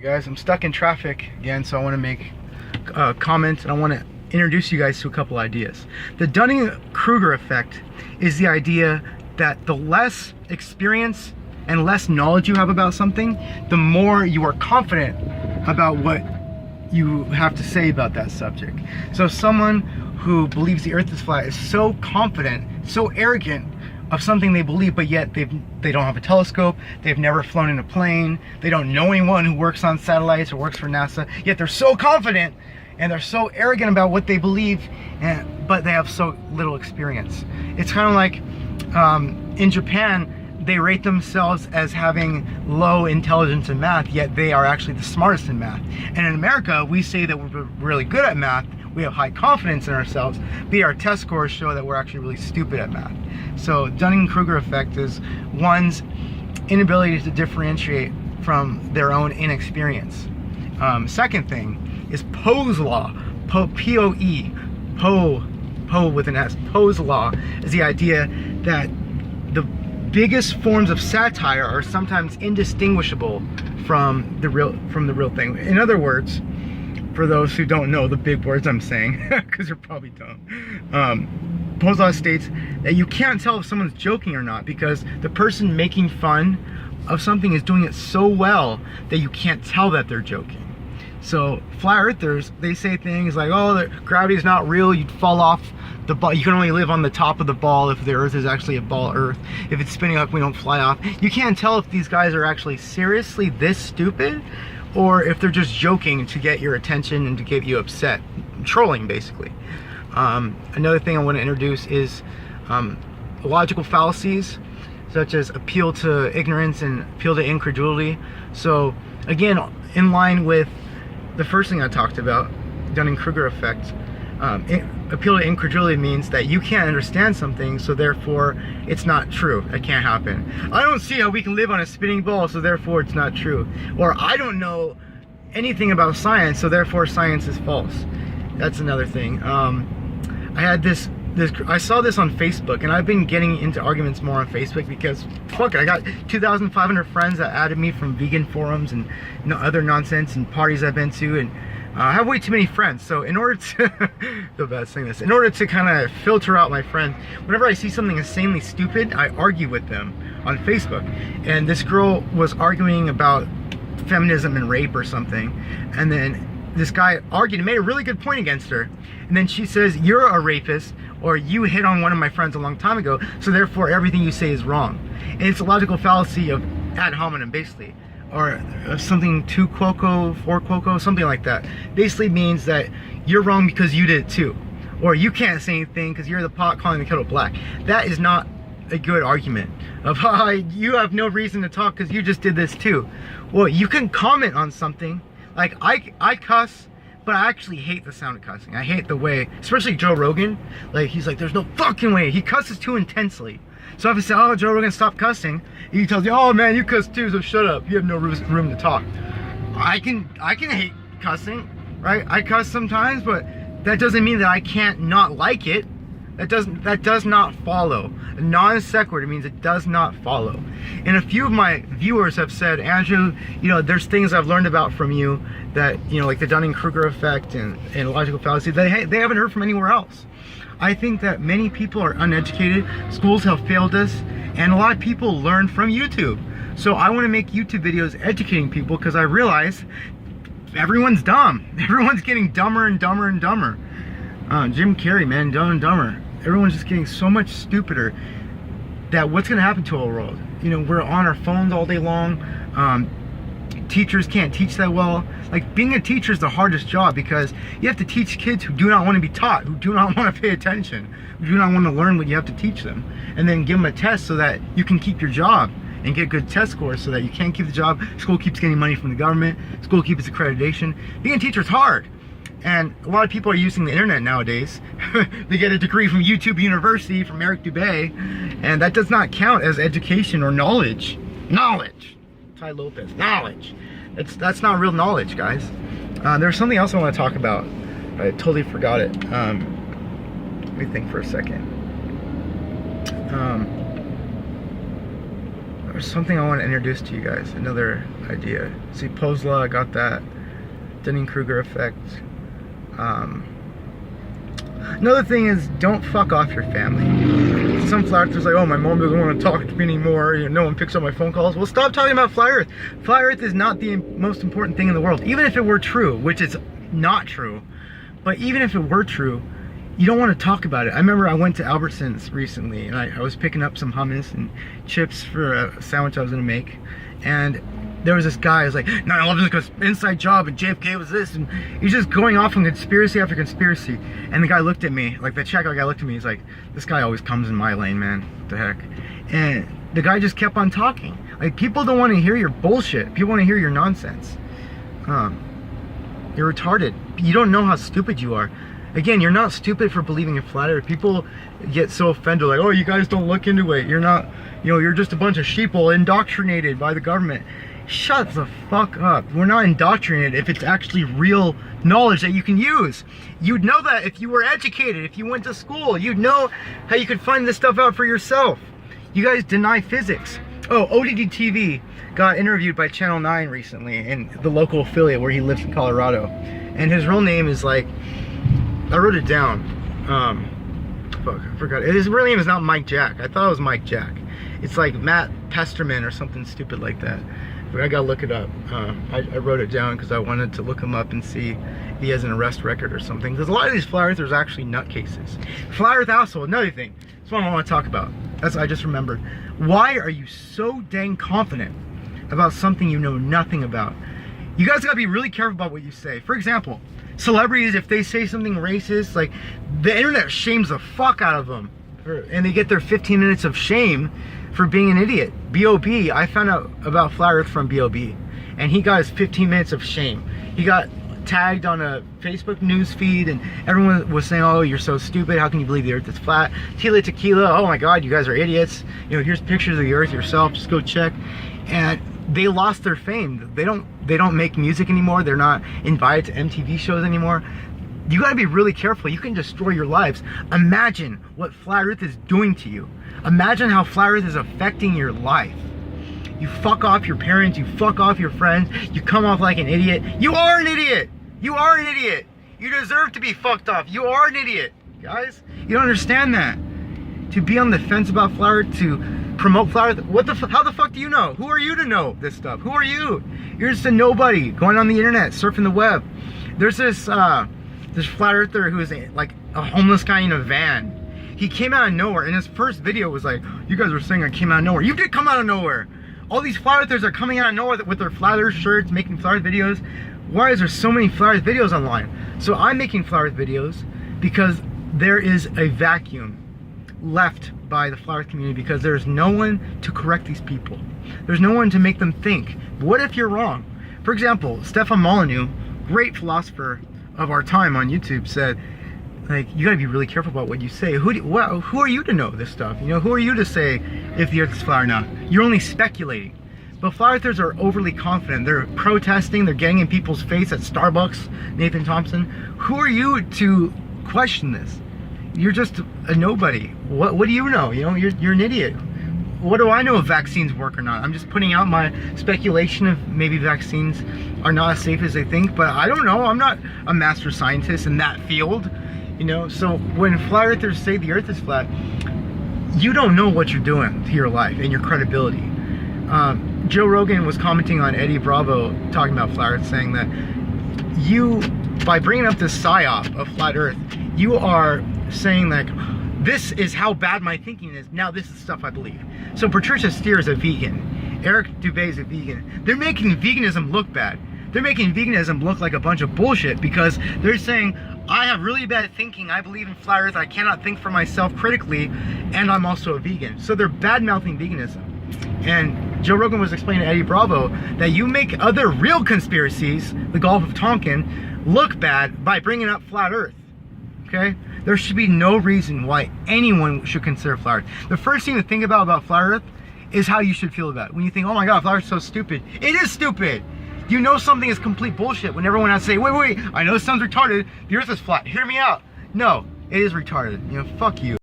Guys, I'm stuck in traffic again, so I want to make a comment and I want to introduce you guys to a couple ideas. The Dunning-Kreuger effect is the idea that the less experience and less knowledge you have about something, the more you are confident about what you have to say about that subject. So someone who believes the earth is flat is so confident, so arrogant of something they believe, but yet they don't have a telescope, they've never flown in a plane, they don't know anyone who works on satellites or works for NASA, yet they're so confident and they're so arrogant about what they believe, but they have so little experience. It's kind of like in Japan, they rate themselves as having low intelligence in math, yet they are actually the smartest in math. And in America, we say that we're really good at math, we have high confidence in ourselves, but our test scores show that we're actually really stupid at math. So Dunning-Kreuger effect is one's inability to differentiate from their own inexperience. Second thing is Poe's law, P-O-E, Poe with an S. Poe's law is the idea that the biggest forms of satire are sometimes indistinguishable from the real thing. In other words, for those who don't know the big words I'm saying, because you're probably dumb, Poe's law states that you can't tell if someone's joking or not because the person making fun of something is doing it so well that you can't tell that they're joking. So flat earthers, they say things like, oh, gravity's not real, you'd fall off the ball, you can only live on the top of the ball if the earth is actually a ball earth. If it's spinning up, we don't fly off. You can't tell if these guys are actually seriously this stupid or if they're just joking to get your attention and to get you upset. Trolling, basically. Another thing I want to introduce is logical fallacies, such as appeal to ignorance and appeal to incredulity. So again, in line with the first thing I talked about, Dunning-Kreuger effect, appeal to incredulity means that you can't understand something, so therefore it's not true. It can't happen. I don't see how we can live on a spinning ball, so therefore it's not true. Or I don't know anything about science, so therefore science is false. That's another thing. I saw this on Facebook, and I've been getting into arguments more on Facebook because, fuck it, I got 2,500 friends that added me from vegan forums and other nonsense and parties I've been to, and I have way too many friends. So in order to, feel bad saying this, in order to kind of filter out my friends, whenever I see something insanely stupid, I argue with them on Facebook. And this girl was arguing about feminism and rape or something, and then this guy argued and made a really good point against her. And then she says, you're a rapist, or you hit on one of my friends a long time ago, so therefore everything you say is wrong. And it's a logical fallacy of ad hominem, basically. Or something tu quoque, for quoque, something like that. Basically means that you're wrong because you did it too. Or you can't say anything because you're the pot calling the kettle black. That is not a good argument of, you have no reason to talk because you just did this too. Well, you can comment on something. Like, I cuss, but I actually hate the sound of cussing. I hate the way, especially Joe Rogan, like, he's like, there's no fucking way. He cusses too intensely. So if I say, oh, Joe Rogan, stop cussing, he tells you, oh man, you cuss too, so shut up. You have no room to talk. I can hate cussing, right? I cuss sometimes, but that doesn't mean that I can't not like it. That does not follow. A non sequitur means it does not follow. And a few of my viewers have said, Andrew, there's things I've learned about from you that, like the Dunning-Kreuger effect and logical fallacy, they haven't heard from anywhere else. I think that many people are uneducated, schools have failed us, and a lot of people learn from YouTube. So I want to make YouTube videos educating people because I realize everyone's dumb. Everyone's getting dumber and dumber and dumber. Jim Carrey, man, Dumb and Dumber. Everyone's just getting so much stupider that what's going to happen to our world? We're on our phones all day long. Teachers can't teach that well. Like, being a teacher is the hardest job because you have to teach kids who do not want to be taught, who do not want to pay attention, who do not want to learn what you have to teach them, and then give them a test so that you can keep your job and get good test scores so that you can keep the job. School keeps getting money from the government. School keeps its accreditation. Being a teacher is hard. And a lot of people are using the internet nowadays. They get a degree from YouTube University, from Eric Dubay, and that does not count as education or knowledge. Knowledge. Ty Lopez. Knowledge. That's not real knowledge, guys. There's something else I want to talk about. I totally forgot it. Let me think for a second. There's something I want to introduce to you guys. Another idea. See, Poe's law, I got that. Dunning-Kruger effect. Another thing is, don't fuck off your family. Some flat earthers like, oh, my mom doesn't want to talk to me anymore. You know, no one picks up my phone calls. Well, stop talking about flat earth. Flat earth is not the most important thing in the world. Even if it were true, which is not true, but even if it were true, you don't want to talk about it. I remember I went to Albertsons recently, and I was picking up some hummus and chips for a sandwich I was going to make, and there was this guy who's like, 9/11 was an inside job, and JFK was this, and he's just going off on conspiracy after conspiracy. And the guy looked at me, like the Czech guy looked at me, he's like, this guy always comes in my lane, man, what the heck. And the guy just kept on talking. Like, people don't want to hear your bullshit. People want to hear your nonsense. You're retarded. You don't know how stupid you are. Again, you're not stupid for believing in flat earth. People get so offended, like, oh, you guys don't look into it. You're not, you know, you're just a bunch of sheeple indoctrinated by the government. Shut the fuck up. We're not indoctrinated if it's actually real knowledge that you can use. You'd know that if you were educated, if you went to school. You'd know how you could find this stuff out for yourself. You guys deny physics. Oh, ODD TV got interviewed by Channel 9 recently in the local affiliate where he lives in Colorado. And his real name is like, I wrote it down. Fuck, I forgot. His real name is not Mike Jack. I thought it was Mike Jack. It's like Matt Pesterman or something stupid like that. But I gotta look it up. I wrote it down because I wanted to look him up and see if he has an arrest record or something. Because a lot of these flat earthers are actually nutcases. Flat earth asshole, another thing. That's what I want to talk about. That's what I just remembered. Why are you so dang confident about something you know nothing about? You guys gotta be really careful about what you say. For example, celebrities, if they say something racist, like, the internet shames the fuck out of them. And they get their 15 minutes of shame for being an idiot. B.O.B., I found out about flat earth from B.O.B. and he got his 15 minutes of shame. He got tagged on a Facebook news feed and everyone was saying, oh, you're so stupid, how can you believe the earth is flat? Tila Tequila, oh my god, you guys are idiots. You know, here's pictures of the earth yourself, just go check. And they lost their fame. They don't make music anymore. They're not invited to MTV shows anymore. You gotta be really careful. You can destroy your lives. Imagine what flat earth is doing to you. Imagine how flat earth is affecting your life. You fuck off your parents, you fuck off your friends, you come off like an idiot. You are an idiot! You are an idiot! You deserve to be fucked off. You are an idiot, guys. You don't understand that. To be on the fence about flat earth, to promote flat earth, how the fuck do you know? Who are you to know this stuff? Who are you? You're just a nobody going on the internet, surfing the web. There's this flat earther who is like a homeless guy in a van. He came out of nowhere, and his first video was like, you guys were saying I came out of nowhere. You did come out of nowhere. All these flat earthers are coming out of nowhere with their flat earth shirts, making flat earth videos. Why is there so many flat earth videos online? So I'm making flat earth videos because there is a vacuum left by the flat earth community, because there's no one to correct these people. There's no one to make them think. What if you're wrong? For example, Stefan Molyneux, great philosopher of our time on YouTube, said, like, you gotta be really careful about what you say. Who are you to know this stuff? You know, who are you to say if the earth is flat or not? You're only speculating. But flat earthers are overly confident. They're protesting, they're getting in people's face at Starbucks, Nathan Thompson. Who are you to question this? You're just a nobody. What do you know? You know, you're an idiot. What do I know if vaccines work or not? I'm just putting out my speculation of maybe vaccines are not as safe as they think, but I don't know. I'm not a master scientist in that field. You know, so when flat earthers say the earth is flat, you don't know what you're doing to your life and your credibility. Joe Rogan was commenting on Eddie Bravo talking about flat earth, saying that you, by bringing up this psyop of flat earth, you are saying like, this is how bad my thinking is. Now this is stuff I believe. So Patricia Steere is a vegan. Eric Dubé is a vegan. They're making veganism look bad. They're making veganism look like a bunch of bullshit, because they're saying, I have really bad thinking, I believe in flat earth, I cannot think for myself critically, and I'm also a vegan. So they're bad-mouthing veganism. And Joe Rogan was explaining to Eddie Bravo that you make other real conspiracies, the Gulf of Tonkin, look bad by bringing up flat earth. Okay? There should be no reason why anyone should consider flat earth. The first thing to think about flat earth is how you should feel about it. When you think, oh my god, flat earth is so stupid. It is stupid! You know something is complete bullshit when everyone has to say, wait, I know this sounds retarded, the earth is flat, hear me out. No, it is retarded. You know, fuck you.